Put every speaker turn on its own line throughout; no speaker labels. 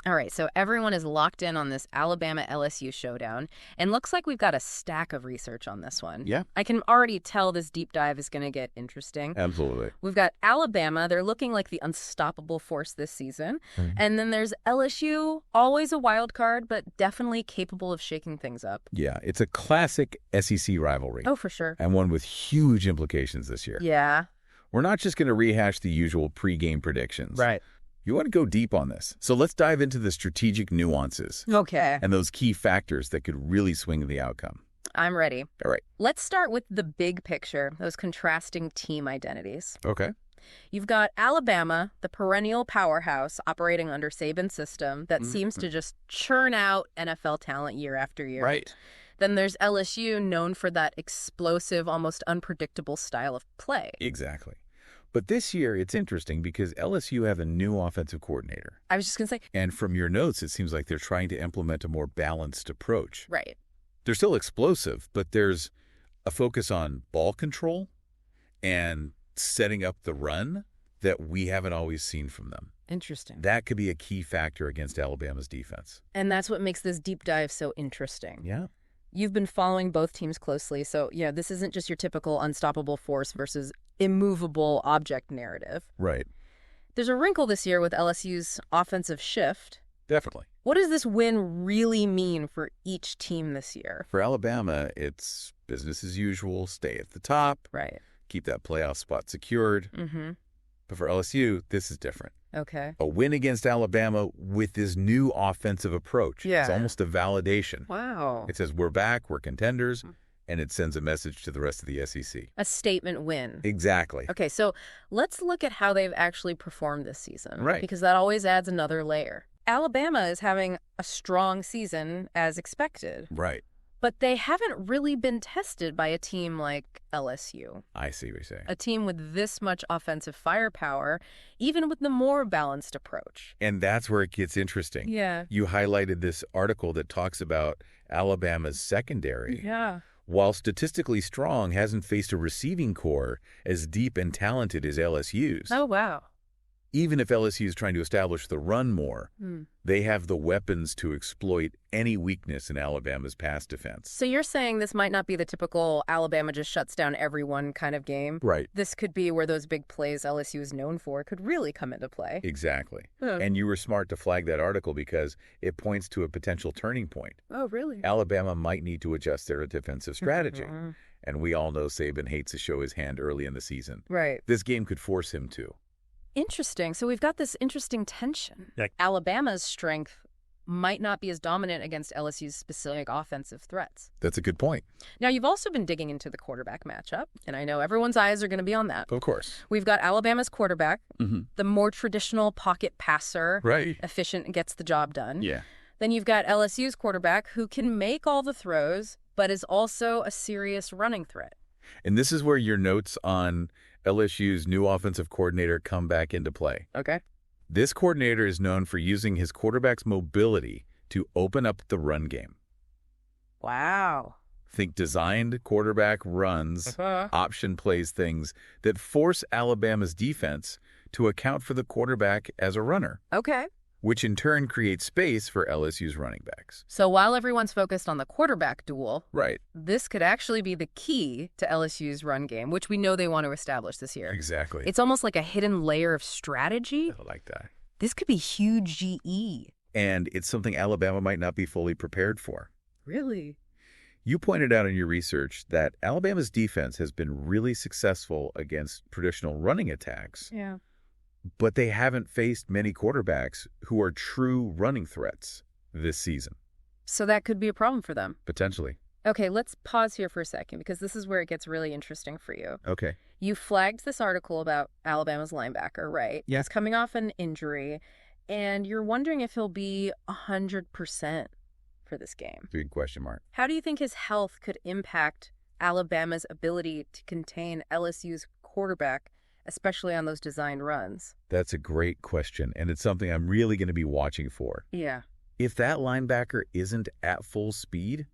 All right, so everyone is locked in on this Alabama-LSU showdown, and looks like we've got a stack of research on this one.
Yeah.
I can already tell this deep dive is going to get interesting.
Absolutely.
We've got Alabama. They're looking like the unstoppable force this season. And then there's LSU, always a wild card, but definitely capable of shaking things up.
Yeah, it's a classic SEC rivalry.
Oh, for sure.
And one with huge implications this year.
Yeah.
We're not just going to rehash the usual pregame predictions.
Right.
You want to go deep on this. So let's dive into the strategic nuances
Okay.
and those key factors that could really swing the outcome.
I'm ready.
All right.
Let's start with the big picture, those contrasting team identities.
Okay.
You've got Alabama, the perennial powerhouse operating under Saban's system that seems to just churn out NFL talent year after year.
Right.
Then there's LSU, known for that explosive, almost unpredictable style of play.
Exactly. But this year, it's interesting because LSU have a new offensive coordinator.
I was just going to say.
And from your notes, it seems like they're trying to implement a more balanced approach.
Right.
They're still explosive, but there's a focus on ball control and setting up the run that we haven't always seen from them.
Interesting.
That could be a key factor against Alabama's defense.
And that's what makes this deep dive so interesting.
Yeah.
You've been following both teams closely, so yeah, this isn't just your typical unstoppable force versus immovable object narrative.
Right.
There's a wrinkle this year with LSU's offensive shift.
Definitely.
What does this win really mean for each team this year?
For Alabama, it's business as usual, stay at the top,
Right.
keep that playoff spot secured.
Mm-hmm.
But for LSU, this is different.
Okay.
A win against Alabama with this new offensive approach.
Yeah.
It's almost a validation.
Wow.
It says we're back, we're contenders, and it sends a message to the rest of the SEC.
A statement win.
Exactly.
Okay, so let's look at how they've actually performed this season.
Right.
Because that always adds another layer. Alabama is having a strong season as expected,
Right.
but they haven't really been tested by a team like LSU.
I see what you're saying.
A team with this much offensive firepower, even with the more balanced approach.
And that's where it gets interesting.
Yeah.
You highlighted this article that talks about Alabama's secondary.
Yeah.
While statistically strong, hasn't faced a receiving core as deep and talented as LSU's.
Oh, wow.
Even if LSU is trying to establish the run more, they have the weapons to exploit any weakness in Alabama's pass defense.
So you're saying this might not be the typical Alabama just shuts down everyone kind of game?
Right.
This could be where those big plays LSU is known for could really come into play.
Exactly.
Huh.
And you were smart to flag that article because it points to a potential turning point.
Oh, really?
Alabama might need to adjust their defensive strategy. And we all know Saban hates to show his hand early in the season.
Right.
This game could force him to.
Interesting. So we've got this interesting tension.
Yeah.
Alabama's strength might not be as dominant against LSU's specific offensive threats.
That's a good point.
Now, you've also been digging into the quarterback matchup, and I know everyone's eyes are going to be on that.
Of course.
We've got Alabama's quarterback,
Mm-hmm.
the more traditional pocket passer,
Right.
efficient and gets the job done.
Yeah.
Then you've got LSU's quarterback who can make all the throws, but is also a serious running threat.
And this is where your notes on LSU's new offensive coordinator come back into play.
Okay.
This coordinator is known for using his quarterback's mobility to open up the run game.
Wow.
Think designed quarterback runs, option plays, things that force Alabama's defense to account for the quarterback as a runner,
Okay.
which in turn creates space for LSU's running backs.
So while everyone's focused on the quarterback duel,
Right.
this could actually be the key to LSU's run game, which we know they want to establish this year.
Exactly.
It's almost like a hidden layer of strategy.
I like that.
This could be huge GE.
And it's something Alabama might not be fully prepared for.
Really?
You pointed out in your research that Alabama's defense has been really successful against traditional running attacks,
Yeah.
but they haven't faced many quarterbacks who are true running threats this season,
So that could be a problem for them.
potentially.
Okay, let's pause here for a second because this is where it gets really interesting for you.
Okay.
You flagged this article about Alabama's linebacker, right?
Yeah.
He's coming off an injury, and you're wondering if he'll be 100% for this game.
Big question mark.
How do you think his health could impact Alabama's ability to contain LSU's quarterback, especially on those designed runs?
That's a great question, and it's something I'm really going to be watching for.
Yeah.
If that linebacker isn't at full speed,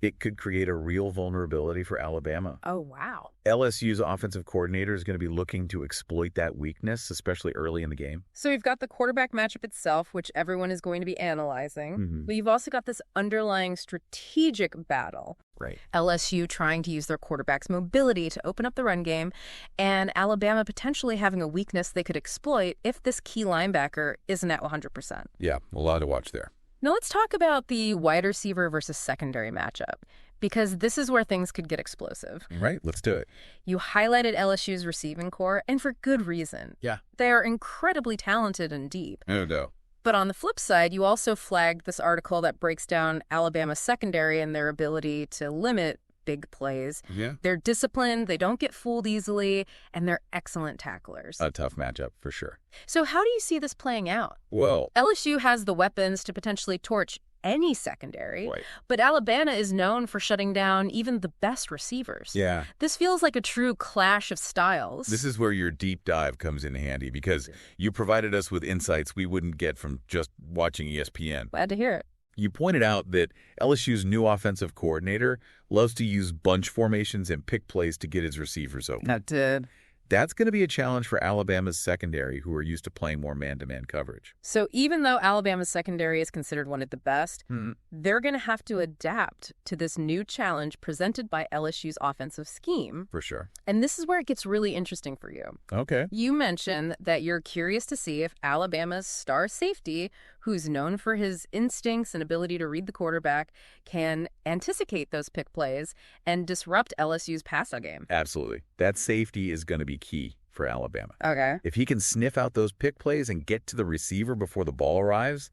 It could create a real vulnerability for Alabama.
Oh, wow.
LSU's offensive coordinator is going to be looking to exploit that weakness, especially early in the game.
So you've got the quarterback matchup itself, which everyone is going to be analyzing. But you've also got this underlying strategic battle.
Right.
LSU trying to use their quarterback's mobility to open up the run game, and Alabama potentially having a weakness they could exploit if this key linebacker isn't at 100%.
Yeah, a lot to watch there.
Now let's talk about the wide receiver versus secondary matchup, because this is where things could get explosive.
Right, let's do it.
You highlighted LSU's receiving core, and for good reason.
Yeah.
They are incredibly talented and deep.
No doubt.
But on the flip side, you also flagged this article that breaks down Alabama's secondary and their ability to limit big plays.
Yeah.
They're disciplined, they don't get fooled easily, and they're excellent tacklers.
A tough matchup, for sure.
So how do you see this playing out?
Well,
LSU has the weapons to potentially torch any secondary,
right.
but Alabama is known for shutting down even the best receivers.
Yeah.
This feels like a true clash of styles.
This is where your deep dive comes in handy, because you provided us with insights we wouldn't get from just watching ESPN.
Glad to hear it.
You pointed out that LSU's new offensive coordinator loves to use bunch formations and pick plays to get his receivers open.
That did.
That's going to be a challenge for Alabama's secondary, who are used to playing more man-to-man coverage.
So even though Alabama's secondary is considered one of the best, they're going to have to adapt to this new challenge presented by LSU's offensive scheme.
For sure.
And this is where it gets really interesting for you.
Okay.
You mentioned that you're curious to see if Alabama's star safety, who's known for his instincts and ability to read the quarterback, can anticipate those pick plays and disrupt LSU's passing game.
Absolutely. That safety is going to be key for Alabama.
Okay.
If he can sniff out those pick plays and get to the receiver before the ball arrives,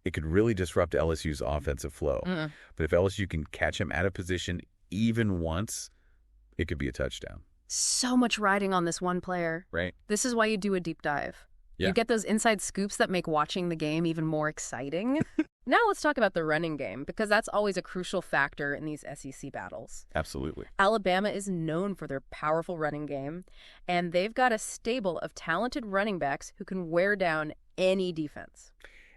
it could really disrupt LSU's offensive flow. But if LSU can catch him out of position even once, it could be a touchdown.
So much riding on this one player.
Right.
This is why you do a deep dive.
Yeah.
You get those inside scoops that make watching the game even more exciting. Now let's talk about the running game, because that's always a crucial factor in these SEC battles.
Absolutely.
Alabama is known for their powerful running game, and they've got a stable of talented running backs who can wear down any defense.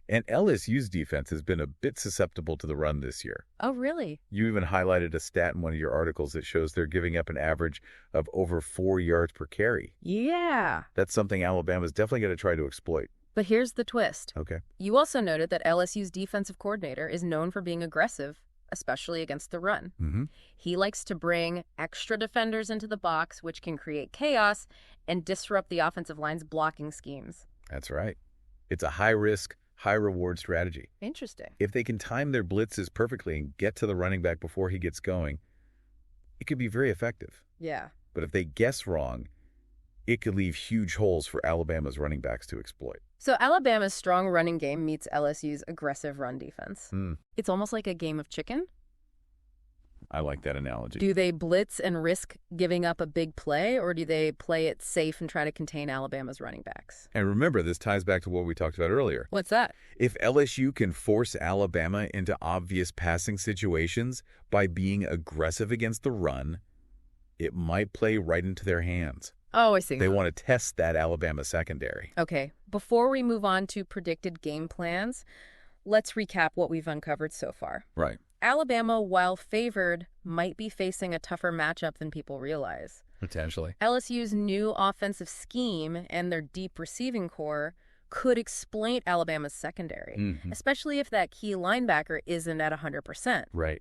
And LSU's defense has been a bit susceptible to the run this year.
Oh, really?
You even highlighted a stat in one of your articles that shows they're giving up an average of over 4 yards per carry.
Yeah.
That's something Alabama's definitely going to try to exploit.
But here's the twist.
Okay.
You also noted that LSU's defensive coordinator is known for being aggressive, especially against the run. He likes to bring extra defenders into the box, which can create chaos and disrupt the offensive line's blocking schemes.
That's right. It's a high-risk, high-reward strategy.
Interesting.
If they can time their blitzes perfectly and get to the running back before he gets going, it could be very effective.
Yeah.
But if they guess wrong, it could leave huge holes for Alabama's running backs to exploit.
So Alabama's strong running game meets LSU's aggressive run defense. It's almost like a game of chicken.
I like that analogy.
Do they blitz and risk giving up a big play, or do they play it safe and try to contain Alabama's running backs?
And remember, this ties back to what we talked about earlier.
What's that?
If LSU can force Alabama into obvious passing situations by being aggressive against the run, it might play right into their hands.
Oh, I see.
They want to test that Alabama secondary.
Okay, before we move on to predicted game plans, let's recap what we've uncovered so far.
Right.
Alabama, while favored, might be facing a tougher matchup than people realize.
Potentially.
LSU's new offensive scheme and their deep receiving core could exploit Alabama's secondary, especially if that key linebacker isn't at 100%.
Right.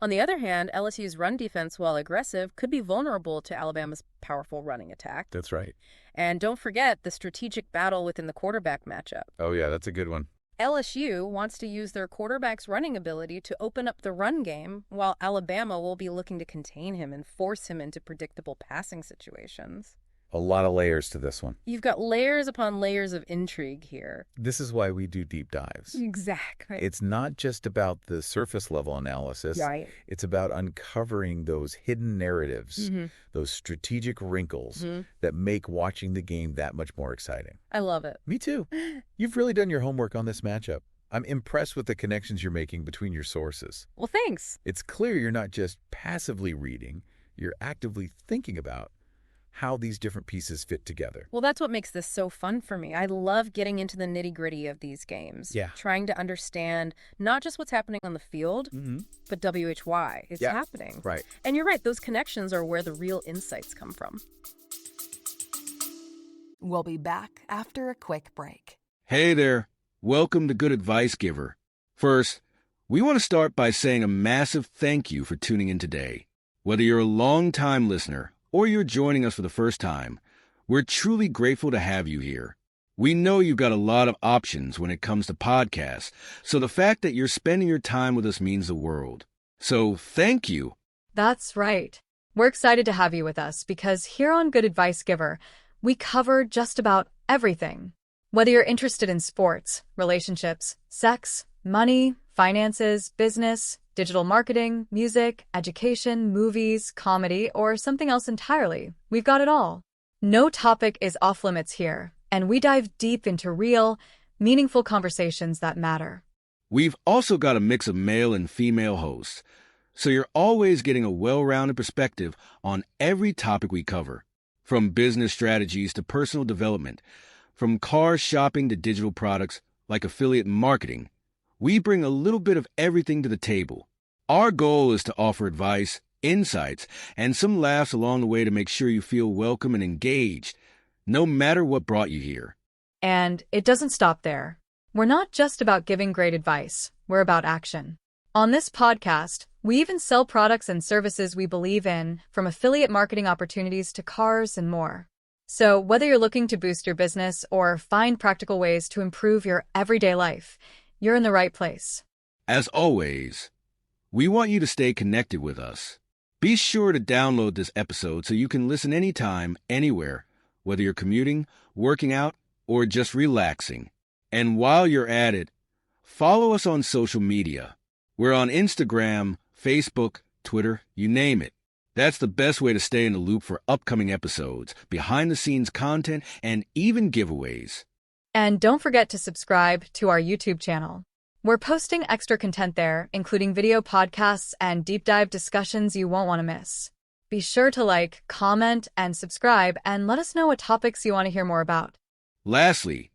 On the other hand, LSU's run defense, while aggressive, could be vulnerable to Alabama's powerful running attack.
That's right.
And don't forget the strategic battle within the quarterback matchup.
Oh, yeah, that's a good one.
LSU wants to use their quarterback's running ability to open up the run game, while Alabama will be looking to contain him and force him into predictable passing situations.
A lot of layers to this one.
You've got layers upon layers of intrigue here.
This is why we do deep dives.
Exactly.
It's not just about the surface level analysis.
Right.
It's about uncovering those hidden narratives, those strategic wrinkles that make watching the game that much more exciting.
I love it.
Me too. You've really done your homework on this matchup. I'm impressed with the connections you're making between your sources.
Well, thanks.
It's clear you're not just passively reading, you're actively thinking about how these different pieces fit together.
Well, that's what makes this so fun for me. I love getting into the nitty-gritty of these games.
Yeah.
Trying to understand not just what's happening on the field, but why it's happening.
Right.
And you're right, those connections are where the real insights come from.
We'll be back after a quick break.
Hey there. Welcome to Good Advice Giver. First, we want to start by saying a massive thank you for tuning in today. Whether you're a long-time listener or you're joining us for the first time, we're truly grateful to have you here. We know you've got a lot of options when it comes to podcasts, so the fact that you're spending your time with us means the world. So thank you.
That's right. We're excited to have you with us because here on Good Advice Giver, we cover just about everything. Whether you're interested in sports, relationships, sex, money, finances, business, digital marketing, music, education, movies, comedy, or something else entirely, we've got it all. No topic is off limits here, and we dive deep into real, meaningful conversations that matter.
We've also got a mix of male and female hosts, so you're always getting a well-rounded perspective on every topic we cover, from business strategies to personal development, from car shopping to digital products like affiliate marketing. We bring a little bit of everything to the table. Our goal is to offer advice, insights, and some laughs along the way to make sure you feel welcome and engaged, no matter what brought you here.
And it doesn't stop there. We're not just about giving great advice, we're about action. On this podcast, we even sell products and services we believe in, from affiliate marketing opportunities to cars and more. So whether you're looking to boost your business or find practical ways to improve your everyday life, you're in the right place.
As always, we want you to stay connected with us. Be sure to download this episode so you can listen anytime, anywhere, whether you're commuting, working out, or just relaxing. And while you're at it, follow us on social media. We're on Instagram, Facebook, Twitter, you name it. That's the best way to stay in the loop for upcoming episodes, behind-the-scenes content, and even giveaways.
And don't forget to subscribe to our YouTube channel. We're posting extra content there, including video podcasts and deep dive discussions you won't want to miss. Be sure to like, comment, and subscribe, and let us know what topics you want to hear more about.
Lastly,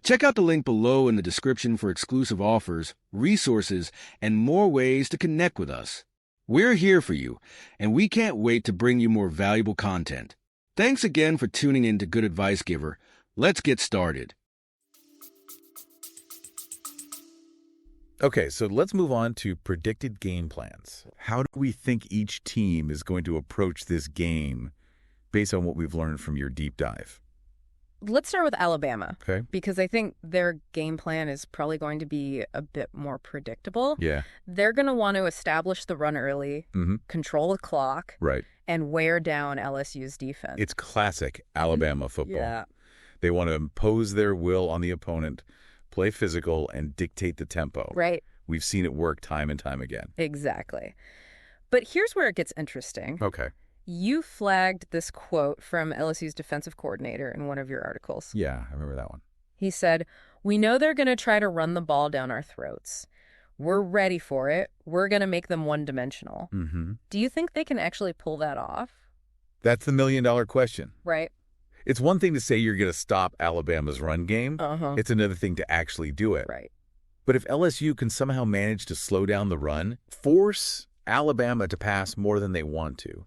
check out the link below in the description for exclusive offers, resources, and more ways to connect with us. We're here for you, and we can't wait to bring you more valuable content. Thanks again for tuning in to Good Advice Giver. Let's get started.
Okay, so let's move on to predicted game plans. How do we think each team is going to approach this game based on what we've learned from your deep dive?
Let's start with Alabama.
Okay.
Because I think their game plan is probably going to be a bit more predictable.
Yeah.
They're going to want to establish the run early, control the clock,
Right.
and wear down LSU's defense.
It's classic Alabama football.
Yeah.
They want to impose their will on the opponent, play physical, and dictate the tempo.
Right.
We've seen it work time and time again.
Exactly. But here's where it gets interesting.
Okay.
You flagged this quote from LSU's defensive coordinator in one of your articles.
Yeah, I remember that one.
He said, "We know they're going to try to run the ball down our throats. We're ready for it. We're going to make them one-dimensional." Do you think they can actually pull that off?
That's the million-dollar question.
Right.
It's one thing to say you're going to stop Alabama's run game. It's another thing to actually do it.
Right.
But if LSU can somehow manage to slow down the run, force Alabama to pass more than they want to,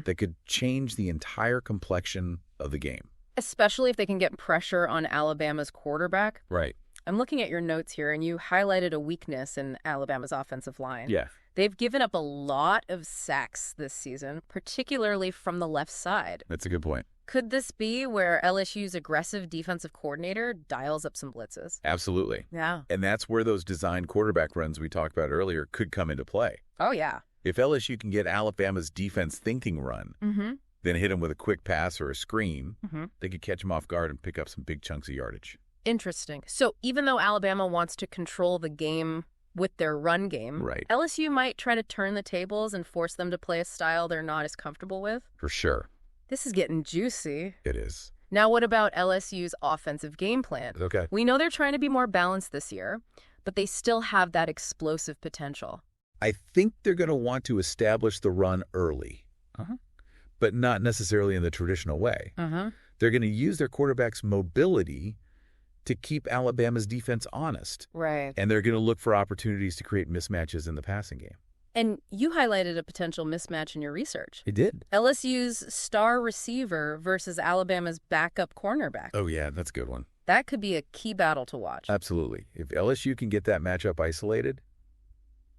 that could change the entire complexion of the game.
Especially if they can get pressure on Alabama's quarterback.
Right.
I'm looking at your notes here, and you highlighted a weakness in Alabama's offensive line.
Yeah.
They've given up a lot of sacks this season, particularly from the left side.
That's a good point.
Could this be where LSU's aggressive defensive coordinator dials up some blitzes?
Absolutely.
Yeah.
And that's where those designed quarterback runs we talked about earlier could come into play.
Oh, yeah.
If LSU can get Alabama's defense thinking run, then hit them with a quick pass or a screen, they could catch them off guard and pick up some big chunks of yardage.
Interesting. So even though Alabama wants to control the game with their run game,
Right.
LSU might try to turn the tables and force them to play a style they're not as comfortable with.
For sure.
This is getting juicy.
It is.
Now, what about LSU's offensive game plan?
Okay.
We know they're trying to be more balanced this year, but they still have that explosive potential.
I think they're going to want to establish the run early. but not necessarily in the traditional way. They're going to use their quarterback's mobility to keep Alabama's defense honest.
Right.
And they're going to look for opportunities to create mismatches in the passing game.
And you highlighted a potential mismatch in your research.
It did.
LSU's star receiver versus Alabama's backup cornerback.
Oh, yeah, that's a good one.
That could be a key battle to watch.
Absolutely. If LSU can get that matchup isolated,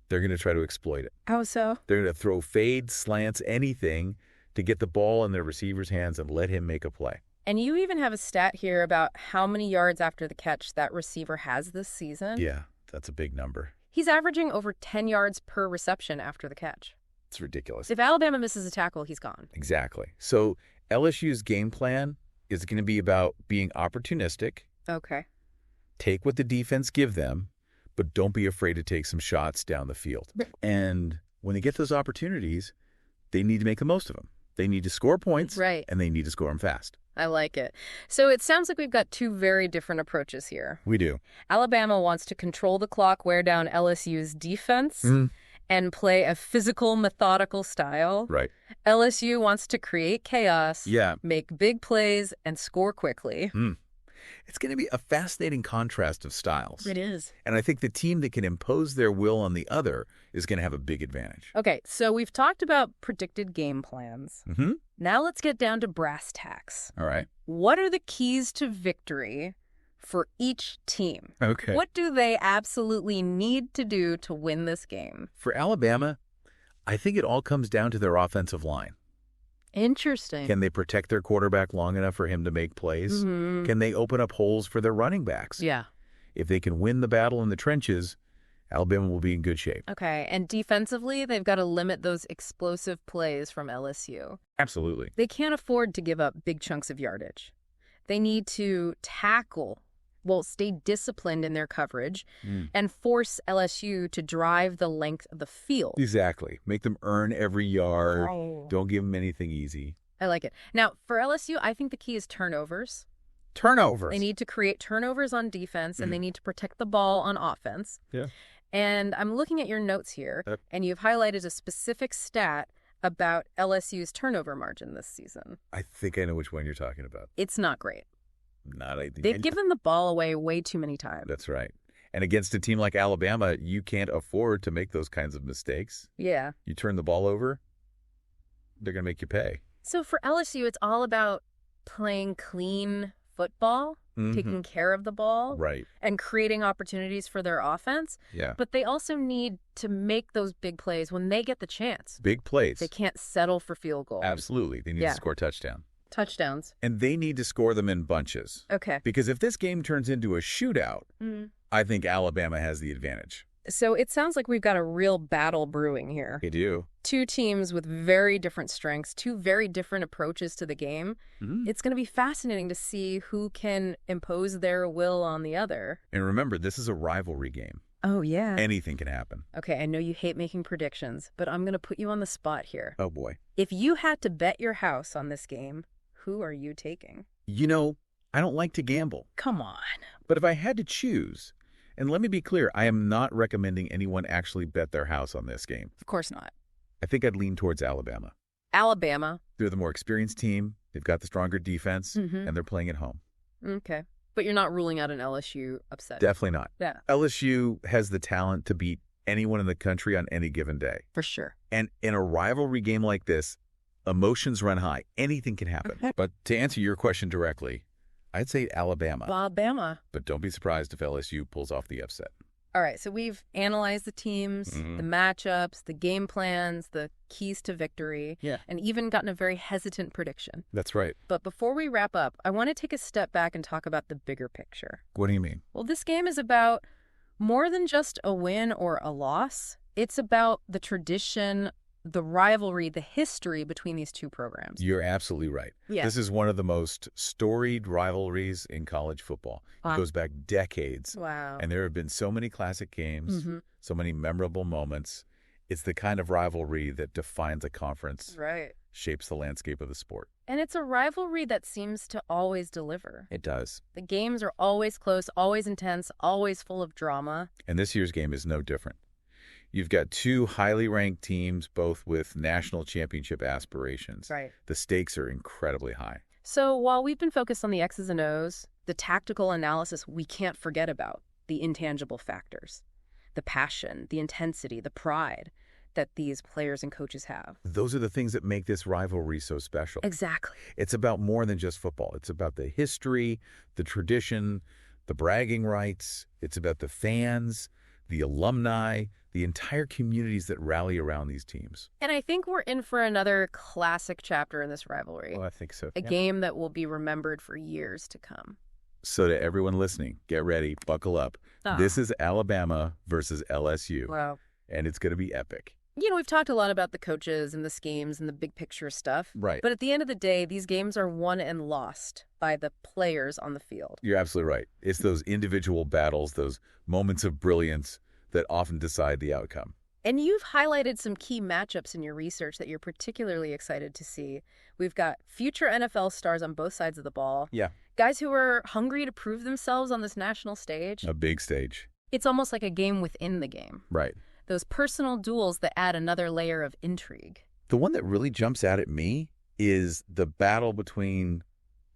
they're going to try to exploit it.
How so?
They're going to throw fades, slants, anything to get the ball in their receiver's hands and let him make a play.
And you even have a stat here about how many yards after the catch that receiver has this season.
Yeah, that's a big number.
He's averaging over 10 yards per reception after the catch.
It's ridiculous.
If Alabama misses a tackle, he's gone.
Exactly. So LSU's game plan is going to be about being opportunistic.
Okay.
Take what the defense give them, but don't be afraid to take some shots down the field. And when they get those opportunities, they need to make the most of them. They need to score points,
Right.
And they need to score them fast.
I like it. So it sounds like we've got two very different approaches here.
We do.
Alabama wants to control the clock, wear down LSU's defense, and play a physical, methodical style.
Right.
LSU wants to create chaos,
Yeah.
make big plays, and score quickly.
It's going to be a fascinating contrast of styles.
It is.
And I think the team that can impose their will on the other is going to have a big advantage.
Okay, so we've talked about predicted game plans.
Mm-hmm.
Now let's get down to brass tacks.
All right.
What are the keys to victory for each team?
Okay.
What do they absolutely need to do to win this game?
For Alabama, I think it all comes down to their offensive line.
Interesting.
Can they protect their quarterback long enough for him to make plays? Can they open up holes for their running backs?
Yeah.
If they can win the battle in the trenches, Alabama will be in good shape.
Okay, and defensively, they've got to limit those explosive plays from LSU.
Absolutely.
They can't afford to give up big chunks of yardage. They need to stay disciplined in their coverage and force LSU to drive the length of the field.
Exactly. Make them earn every yard.
Oh.
Don't give them anything easy.
I like it. Now, for LSU, I think the key is turnovers.
Turnovers.
They need to create turnovers on defense, and they need to protect the ball on offense.
Yeah.
And I'm looking at your notes here, and you've highlighted a specific stat about LSU's turnover margin this season.
I think I know which one you're talking about.
It's not great.
They've
given the ball away way too many times.
That's right. And against a team like Alabama, you can't afford to make those kinds of mistakes.
Yeah.
You turn the ball over, they're going to make you pay.
So for LSU, it's all about playing clean football, taking care of the ball,
Right.
and creating opportunities for their offense.
Yeah.
But they also need to make those big plays when they get the chance.
Big plays.
They can't settle for field goals.
Absolutely. They need to score touchdown.
Touchdowns.
And they need to score them in bunches.
Okay.
Because if this game turns into a shootout, I think Alabama has the advantage.
So it sounds like we've got a real battle brewing here.
They do.
Two teams with very different strengths, two very different approaches to the game. It's going to be fascinating to see who can impose their will on the other.
And remember, this is a rivalry game.
Oh, yeah.
Anything can happen.
Okay, I know you hate making predictions, but I'm going to put you on the spot here.
Oh, boy.
If you had to bet your house on this game, who are you taking?
You know, I don't like to gamble.
Come on.
But if I had to choose, and let me be clear, I am not recommending anyone actually bet their house on this game.
Of course not.
I think I'd lean towards Alabama.
Alabama.
They're the more experienced team. They've got the stronger defense, and they're playing at home.
Okay. But you're not ruling out an LSU upset.
Definitely not.
Yeah.
LSU has the talent to beat anyone in the country on any given day.
For sure.
And in a rivalry game like this, emotions run high. Anything can happen.
Okay.
But to answer your question directly, I'd say Alabama.
Alabama.
But don't be surprised if LSU pulls off the upset.
All right, so we've analyzed the teams, the matchups, the game plans, the keys to victory, and even gotten a very hesitant prediction.
That's right.
But before we wrap up, I want to take a step back and talk about the bigger picture.
What do you mean?
Well, this game is about more than just a win or a loss. It's about the tradition, the rivalry, the history between these two programs.
You're absolutely right.
Yeah.
This is one of the most storied rivalries in college football. It goes back decades.
Wow.
And there have been so many classic games, so many memorable moments. It's the kind of rivalry that defines a conference,
Right.
shapes the landscape of the sport.
And it's a rivalry that seems to always deliver.
It does.
The games are always close, always intense, always full of drama.
And this year's game is no different. You've got two highly ranked teams, both with national championship aspirations.
Right.
The stakes are incredibly high.
So while we've been focused on the X's and O's, the tactical analysis we can't forget about, the intangible factors, the passion, the intensity, the pride that these players and coaches have.
Those are the things that make this rivalry so special.
Exactly.
It's about more than just football. It's about the history, the tradition, the bragging rights. It's about the fans, the alumni, the entire communities that rally around these teams.
And I think we're in for another classic chapter in this rivalry.
Well, I think so.
A game that will be remembered for years to come.
So to everyone listening, get ready, buckle up. This is Alabama versus LSU.
Wow.
And it's going to be epic.
We've talked a lot about the coaches and the schemes and the big picture stuff.
Right.
But at the end of the day, these games are won and lost by the players on the field.
You're absolutely right. It's those individual battles, those moments of brilliance that often decide the outcome.
And you've highlighted some key matchups in your research that you're particularly excited to see. We've got future NFL stars on both sides of the ball.
Yeah.
Guys who are hungry to prove themselves on this national stage.
A big stage.
It's almost like a game within the game.
Right.
Those personal duels that add another layer of intrigue.
The one that really jumps out at me is the battle between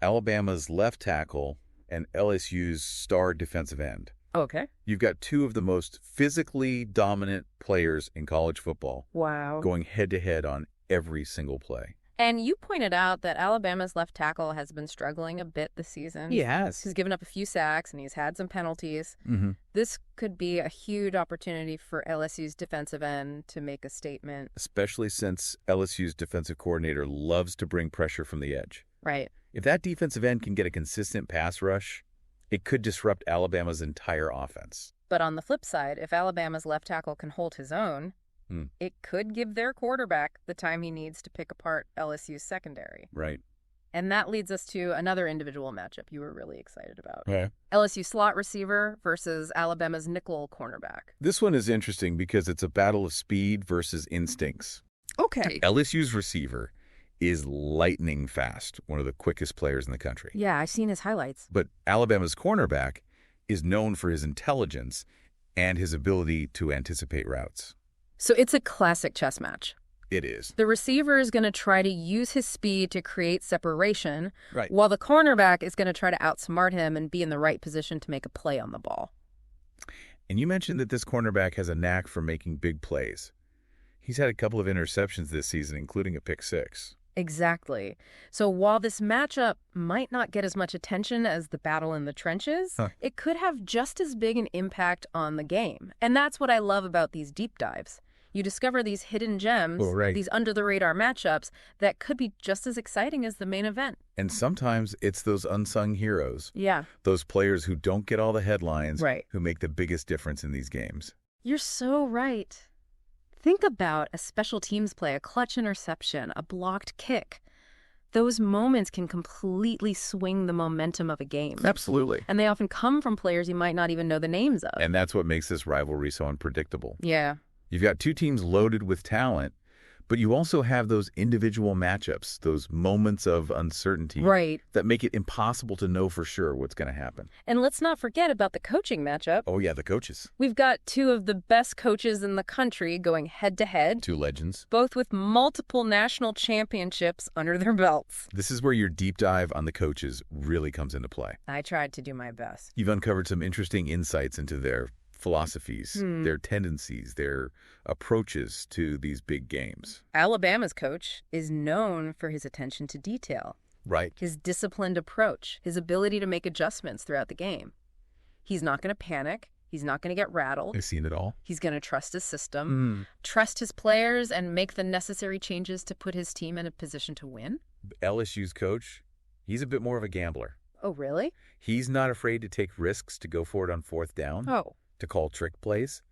Alabama's left tackle and LSU's star defensive end.
Okay.
You've got two of the most physically dominant players in college football.
Wow.
Going head-to-head on every single play.
And you pointed out that Alabama's left tackle has been struggling a bit this season.
He has.
He's given up a few sacks and he's had some penalties.
Mm-hmm.
This could be a huge opportunity for LSU's defensive end to make a statement.
Especially since LSU's defensive coordinator loves to bring pressure from the edge.
Right.
If that defensive end can get a consistent pass rush, it could disrupt Alabama's entire offense.
But on the flip side, if Alabama's left tackle can hold his own, it could give their quarterback the time he needs to pick apart LSU's secondary.
Right.
And that leads us to another individual matchup you were really excited about.
Yeah.
LSU slot receiver versus Alabama's nickel cornerback.
This one is interesting because it's a battle of speed versus instincts.
Okay.
LSU's receiver is lightning fast, one of the quickest players in the country.
Yeah, I've seen his highlights.
But Alabama's cornerback is known for his intelligence and his ability to anticipate routes.
So it's a classic chess match.
It is.
The receiver is going to try to use his speed to create separation,
Right.
while the cornerback is going to try to outsmart him and be in the right position to make a play on the ball.
And you mentioned that this cornerback has a knack for making big plays. He's had a couple of interceptions this season, including a pick six.
Exactly. So while this matchup might not get as much attention as the battle in the trenches, it could have just as big an impact on the game. And that's what I love about these deep dives. You discover these hidden gems, these under-the-radar matchups that could be just as exciting as the main event.
And sometimes it's those unsung heroes.
Yeah.
Those players who don't get all the headlines,
right,
who make the biggest difference in these games.
You're so right. Think about a special teams play, a clutch interception, a blocked kick. Those moments can completely swing the momentum of a game.
Absolutely.
And they often come from players you might not even know the names of.
And that's what makes this rivalry so unpredictable.
Yeah.
You've got two teams loaded with talent, but you also have those individual matchups, those moments of uncertainty that make it impossible to know for sure what's going to happen.
And let's not forget about the coaching matchup.
Oh, yeah, the coaches.
We've got two of the best coaches in the country going head-to-head.
Two legends.
Both with multiple national championships under their belts.
This is where your deep dive on the coaches really comes into play.
I tried to do my best.
You've uncovered some interesting insights into their philosophies, their tendencies, their approaches to these big games.
Alabama's coach is known for his attention to detail.
Right.
His disciplined approach, his ability to make adjustments throughout the game. He's not going to panic. He's not going to get rattled.
I've seen it all.
He's going to trust his system, trust his players, and make the necessary changes to put his team in a position to win.
LSU's coach, he's a bit more of a gambler.
Oh, really?
He's not afraid to take risks to go for it on fourth down.
Oh.
To call trick plays.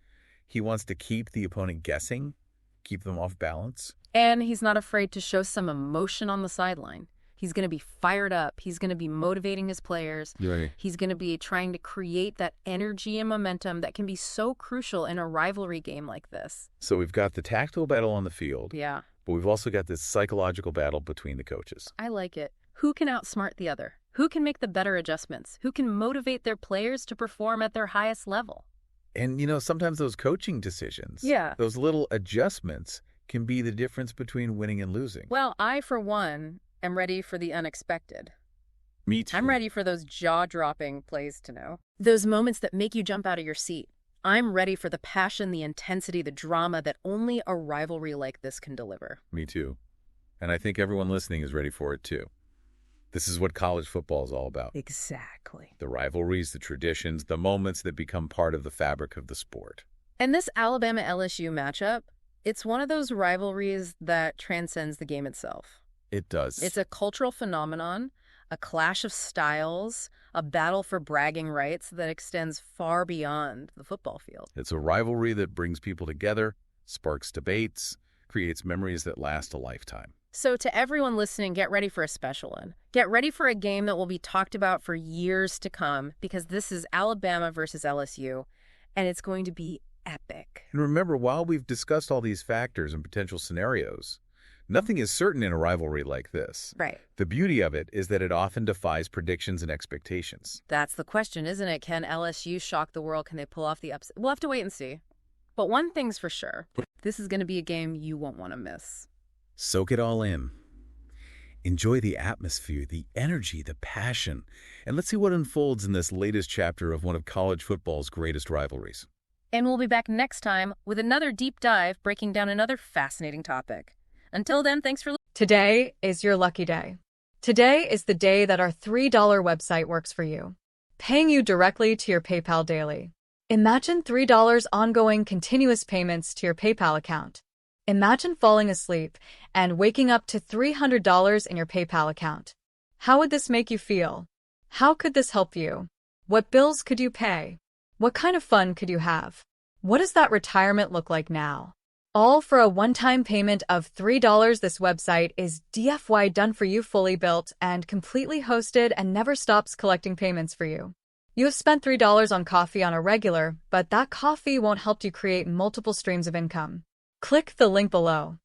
He wants to keep the opponent guessing, keep them off balance.
And he's not afraid to show some emotion on the sideline. He's going to be fired up. He's going to be motivating his players.
Right.
He's going to be trying to create that energy and momentum that can be so crucial in a rivalry game like this.
So we've got the tactical battle on the field.
Yeah.
But we've also got this psychological battle between the coaches.
I like it. Who can outsmart the other? Who can make the better adjustments? Who can motivate their players to perform at their highest level?
And, sometimes those coaching decisions,
Yeah.
those little adjustments can be the difference between winning and losing.
Well, I, for one, am ready for the unexpected.
Me too.
I'm ready for those jaw-dropping plays to know. Those moments that make you jump out of your seat. I'm ready for the passion, the intensity, the drama that only a rivalry like this can deliver.
Me too. And I think everyone listening is ready for it too. This is what college football is all about.
Exactly.
The rivalries, the traditions, the moments that become part of the fabric of the sport.
And this Alabama-LSU matchup, it's one of those rivalries that transcends the game itself.
It does.
It's a cultural phenomenon, a clash of styles, a battle for bragging rights that extends far beyond the football field.
It's a rivalry that brings people together, sparks debates, creates memories that last a lifetime.
So to everyone listening, get ready for a special one. Get ready for a game that will be talked about for years to come, because this is Alabama versus LSU, and it's going to be epic.
And remember, while we've discussed all these factors and potential scenarios, nothing is certain in a rivalry like this.
Right.
The beauty of it is that it often defies predictions and expectations.
That's the question, isn't it? Can LSU shock the world? Can they pull off the upset? We'll have to wait and see. But one thing's for sure, this is going to be a game you won't want to miss.
Soak it all in. Enjoy the atmosphere, the energy, the passion, and let's see what unfolds in this latest chapter of one of college football's greatest rivalries.
And we'll be back next time with another deep dive breaking down another fascinating topic. Until then, thanks for listening.
Today is your lucky day. Today is the day that our $3 website works for you, paying you directly to your PayPal daily. Imagine $3 ongoing continuous payments to your PayPal account. Imagine falling asleep and waking up to $300 in your PayPal account. How would this make you feel? How could this help you? What bills could you pay? What kind of fun could you have? What does that retirement look like now? All for a one-time payment of $3. This website is DFY done for you, fully built and completely hosted, and never stops collecting payments for you. You have spent $3 on coffee on a regular, but that coffee won't help you create multiple streams of income. Click the link below.